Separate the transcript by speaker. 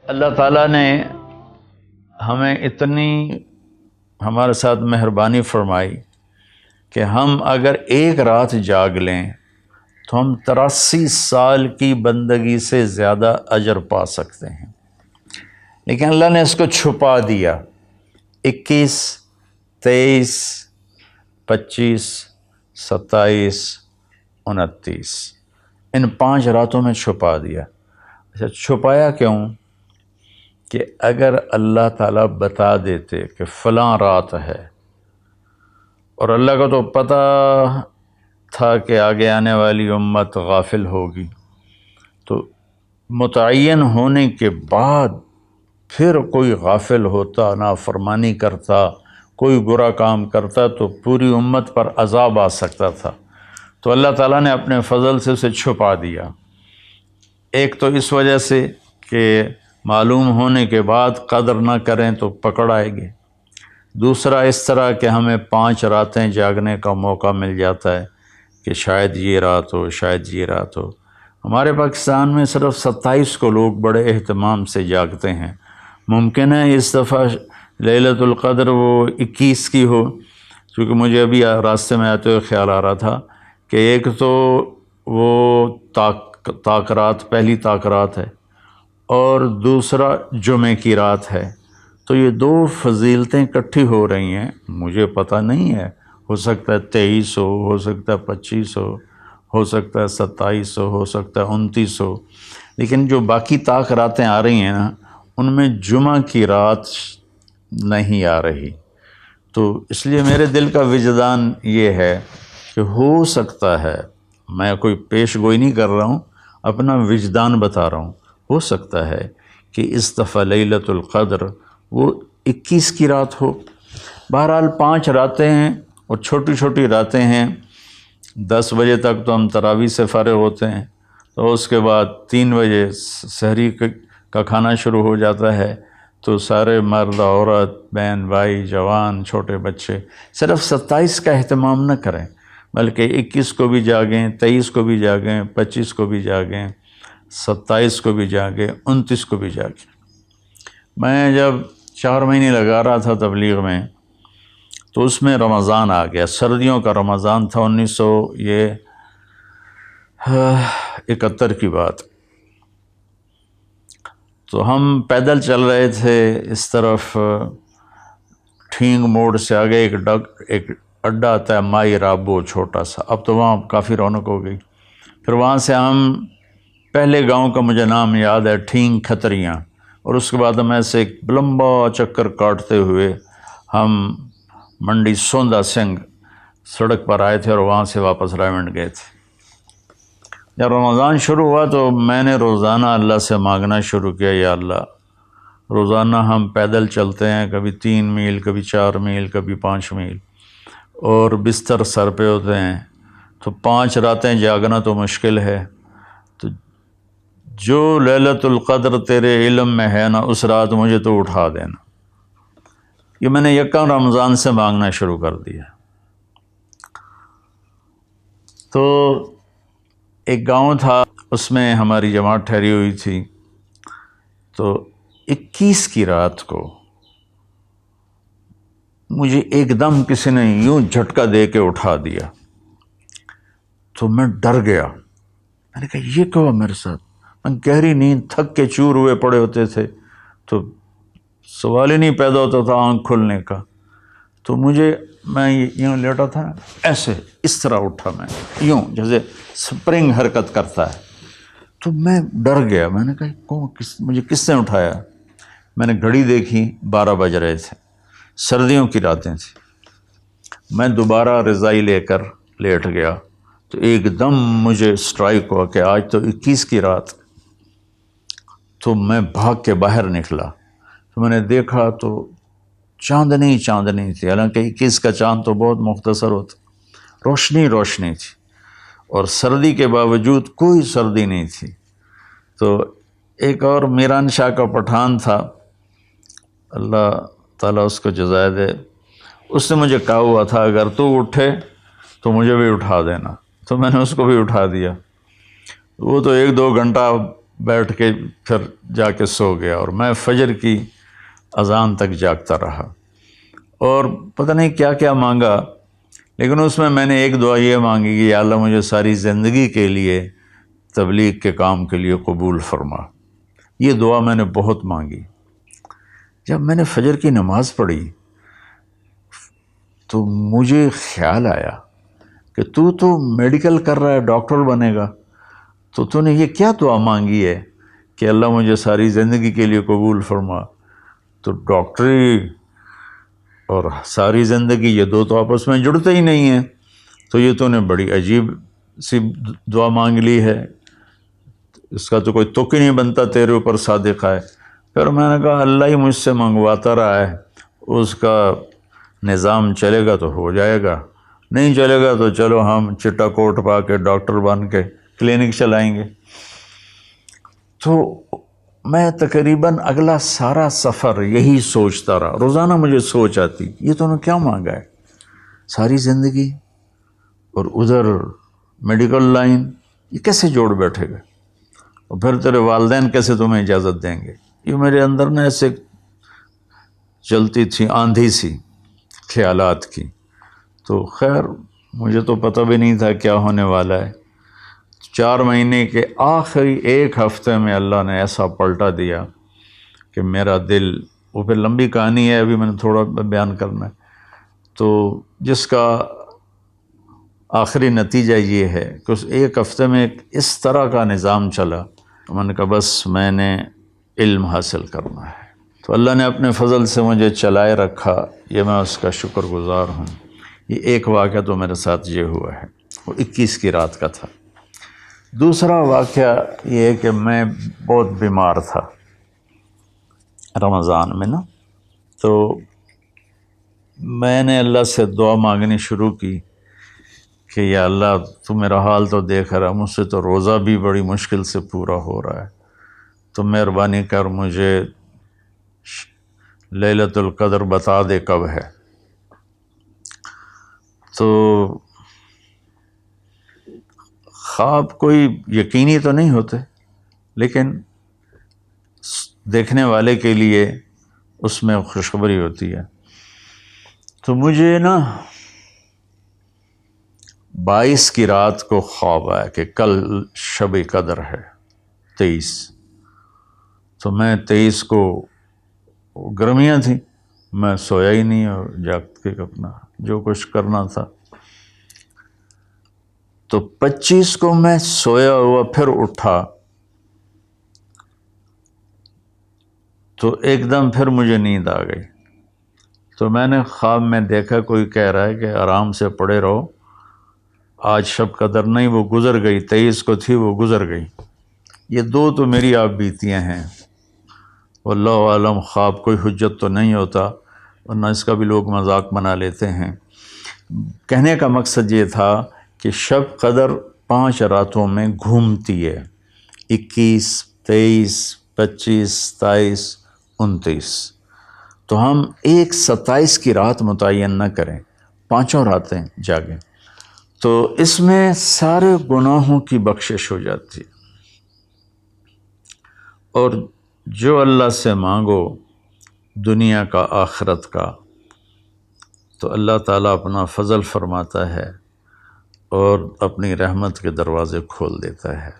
Speaker 1: اللہ تعالیٰ نے ہمیں اتنی ہمارے ساتھ مہربانی فرمائی کہ ہم اگر ایک رات جاگ لیں تو ہم 83 سال کی بندگی سے زیادہ اجر پا سکتے ہیں، لیکن اللہ نے اس کو چھپا دیا۔ 21، 23، 25، 27، 29 ان 5 راتوں میں چھپا دیا۔ اچھا، چھپایا کیوں؟ کہ اگر اللہ تعالیٰ بتا دیتے کہ فلاں رات ہے، اور اللہ کو تو پتہ تھا کہ آگے آنے والی امت غافل ہوگی، تو متعین ہونے کے بعد پھر کوئی غافل ہوتا، نافرمانی کرتا، کوئی برا کام کرتا تو پوری امت پر عذاب آ سکتا تھا۔ تو اللہ تعالیٰ نے اپنے فضل سے اسے چھپا دیا۔ ایک تو اس وجہ سے کہ معلوم ہونے کے بعد قدر نہ کریں تو پکڑ آئے گی، دوسرا اس طرح کہ ہمیں 5 راتیں جاگنے کا موقع مل جاتا ہے کہ شاید یہ رات ہو، شاید یہ رات ہو۔ ہمارے پاکستان میں صرف 27 کو لوگ بڑے اہتمام سے جاگتے ہیں۔ ممکن ہے اس دفعہ لیلۃ القدر وہ 21 کی ہو، کیونکہ مجھے ابھی راستے میں آتے ہوئے خیال آ رہا تھا کہ ایک تو وہ طاق رات، پہلی طاق رات ہے، اور دوسرا جمعے کی رات ہے، تو یہ 2 فضیلتیں اکٹھی ہو رہی ہیں۔ مجھے پتہ نہیں ہے، ہو سکتا ہے 23 ہو سکتا ہے 25 ہو سکتا ہے 27 ہو سکتا ہے 29 ہو، لیکن جو باقی طاق راتیں آ رہی ہیں نا، ان میں جمعہ کی رات نہیں آ رہی۔ تو اس لیے میرے دل کا وجدان یہ ہے کہ ہو سکتا ہے، میں کوئی پیش گوئی نہیں کر رہا ہوں، اپنا وجدان بتا رہا ہوں، ہو سکتا ہے کہ اس دفعہ لیلۃ القدر وہ 21 کی رات ہو۔ بہرحال 5 راتیں ہیں اور چھوٹی چھوٹی راتیں ہیں۔ 10 بجے تک تو ہم تراویح سے فارغ ہوتے ہیں، تو اس کے بعد 3 بجے سحری کا کھانا شروع ہو جاتا ہے، تو سارے مرد، عورت، بہن بھائی، جوان، چھوٹے بچے صرف 27 کا اہتمام نہ کریں، بلکہ 21 کو بھی جاگیں، 23 کو بھی جاگیں، 25 کو بھی جاگیں، 27 کو بھی جاگیں، 29 کو بھی جاگیں۔ میں جب 4 مہینے لگا رہا تھا تبلیغ میں، تو اس میں رمضان آ گیا، سردیوں کا رمضان تھا، 1971 کی بات۔ تو ہم پیدل چل رہے تھے، اس طرف ٹھینگ موڑ سے آگے ایک اڈا آتا ہے مائی رابو، چھوٹا سا، اب تو وہاں کافی رونق ہو گئی۔ پھر وہاں سے ہم پہلے گاؤں کا مجھے نام یاد ہے، ٹھینگ کھتریاں، اور اس کے بعد ہم ایسے ایک لمبا چکر کاٹتے ہوئے ہم منڈی سوندا سنگھ سڑک پر آئے تھے، اور وہاں سے واپس رائمنڈ گئے تھے۔ جب رمضان شروع ہوا تو میں نے روزانہ اللہ سے مانگنا شروع کیا، یا اللہ، روزانہ ہم پیدل چلتے ہیں، کبھی 3 میل، کبھی 4 میل، کبھی 5 میل، اور بستر سر پہ ہوتے ہیں، تو 5 راتیں جاگنا تو مشکل ہے، تو جو لیلۃ القدر تیرے علم میں ہے نا، اس رات مجھے تو اٹھا دینا۔ یہ میں نے یکم رمضان سے مانگنا شروع کر دیا۔ تو ایک گاؤں تھا، اس میں ہماری جماعت ٹھہری ہوئی تھی، تو 21 کی رات کو مجھے ایک دم کسی نے یوں جھٹکا دے کے اٹھا دیا، تو میں ڈر گیا۔ میں نے کہا یہ کیا ہوا میرے ساتھ؟ میں گہری نیند، تھک کے چور ہوئے پڑے ہوتے تھے، تو سوال ہی نہیں پیدا ہوتا تھا آنکھ کھلنے کا۔ تو میں یوں لیٹا تھا، ایسے اس طرح اٹھا، میں یوں جیسے سپرنگ حرکت کرتا ہے، تو میں ڈر گیا۔ میں نے کہا مجھے کس نے اٹھایا؟ میں نے گھڑی دیکھی، 12 بج رہے تھے، سردیوں کی راتیں تھیں۔ میں دوبارہ رضائی لے کر لیٹ گیا، تو ایک دم مجھے اسٹرائک ہوا کہ آج تو 21 کی رات۔ تو میں بھاگ کے باہر نکلا، تو میں نے دیکھا تو چاندنی تھی، حالانکہ 21 کا چاند تو بہت مختصر ہوتا، روشنی تھی، اور سردی کے باوجود کوئی سردی نہیں تھی۔ تو ایک اور میران شاہ کا پٹھان تھا، اللہ تعالیٰ اس کو جزائے دے، اس نے مجھے کہا ہوا تھا اگر تو اٹھے تو مجھے بھی اٹھا دینا، تو میں نے اس کو بھی اٹھا دیا۔ وہ تو 1-2 گھنٹہ بیٹھ کے پھر جا کے سو گیا، اور میں فجر کی اذان تک جاگتا رہا، اور پتہ نہیں کیا کیا مانگا، لیکن اس میں نے ایک دعا یہ مانگی کہ یا اللہ مجھے ساری زندگی کے لیے تبلیغ کے کام کے لیے قبول فرما۔ یہ دعا میں نے بہت مانگی۔ جب میں نے فجر کی نماز پڑھی تو مجھے خیال آیا کہ تو میڈیکل کر رہا ہے، ڈاکٹر بنے گا، تو نے یہ کیا دعا مانگی ہے کہ اللہ مجھے ساری زندگی کے لیے قبول فرما؟ تو ڈاکٹری اور ساری زندگی یہ دو تو آپس میں جڑتے ہی نہیں ہیں، تو یہ تو نے بڑی عجیب سی دعا مانگ لی ہے، اس کا تو کوئی تک ہی نہیں بنتا تیرے اوپر صادق ہے۔ پھر میں نے کہا اللہ ہی مجھ سے منگواتا رہا ہے، اس کا نظام چلے گا تو ہو جائے گا، نہیں چلے گا تو چلو ہم چٹا کوٹ پا کے ڈاکٹر بن کے کلینک چلائیں گے۔ تو میں تقریباً اگلا سارا سفر یہی سوچتا رہا، روزانہ مجھے سوچ آتی یہ تو نے کیا مانگا ہے، ساری زندگی اور ادھر میڈیکل لائن، یہ کیسے جوڑ بیٹھے گا، اور پھر تیرے والدین کیسے تمہیں اجازت دیں گے؟ یہ میرے اندر نا ایسے چلتی تھی آندھی سی خیالات کی۔ تو خیر مجھے تو پتہ بھی نہیں تھا کیا ہونے والا ہے۔ 4 مہینے کے آخری 1 ہفتے میں اللہ نے ایسا پلٹا دیا کہ میرا دل، وہ پھر لمبی کہانی ہے، ابھی میں نے تھوڑا بیان کرنا ہے، تو جس کا آخری نتیجہ یہ ہے کہ اس 1 ہفتے میں ایک اس طرح کا نظام چلا، میں نے کہا بس میں نے علم حاصل کرنا ہے۔ تو اللہ نے اپنے فضل سے مجھے چلائے رکھا، یہ میں اس کا شکر گزار ہوں۔ یہ ایک واقعہ تو میرے ساتھ یہ ہوا ہے، وہ 21 کی رات کا تھا۔ دوسرا واقعہ یہ ہے کہ میں بہت بیمار تھا رمضان میں نا، تو میں نے اللہ سے دعا مانگنی شروع کی کہ یا اللہ تو میرا حال تو دیکھ رہا، مجھ سے تو روزہ بھی بڑی مشکل سے پورا ہو رہا ہے، تو مہربانی کر مجھے لیلۃ القدر بتا دے کب ہے۔ تو خواب کوئی یقینی تو نہیں ہوتے، لیکن دیکھنے والے کے لیے اس میں خوشخبری ہوتی ہے۔ تو مجھے نا 22 کی رات کو خواب آیا کہ کل شب قدر ہے 23۔ تو میں 23 کو گرمیاں تھیں، میں سویا ہی نہیں اور جاگ کے اپنا جو کچھ کرنا تھا۔ تو 25 کو میں سویا ہوا پھر اٹھا، تو ایک دم پھر مجھے نیند آ گئی۔ تو میں نے خواب میں دیکھا کوئی کہہ رہا ہے کہ آرام سے پڑے رہو، آج شب قدر نہیں، وہ گزر گئی، 23 کو تھی وہ گزر گئی۔ یہ 2 تو میری آپ بیتیاں ہیں، واللہ عالم خواب کوئی حجت تو نہیں ہوتا، ورنہ اس کا بھی لوگ مذاق بنا لیتے ہیں۔ کہنے کا مقصد یہ تھا کہ شب قدر 5 راتوں میں گھومتی ہے، 21، 23، 25، 27، 29۔ تو ہم ایک 27 کی رات متعین نہ کریں، 5 راتیں جاگیں، تو اس میں سارے گناہوں کی بخشش ہو جاتی ہے، اور جو اللہ سے مانگو دنیا کا آخرت کا، تو اللہ تعالیٰ اپنا فضل فرماتا ہے اور اپنی رحمت کے دروازے کھول دیتا ہے۔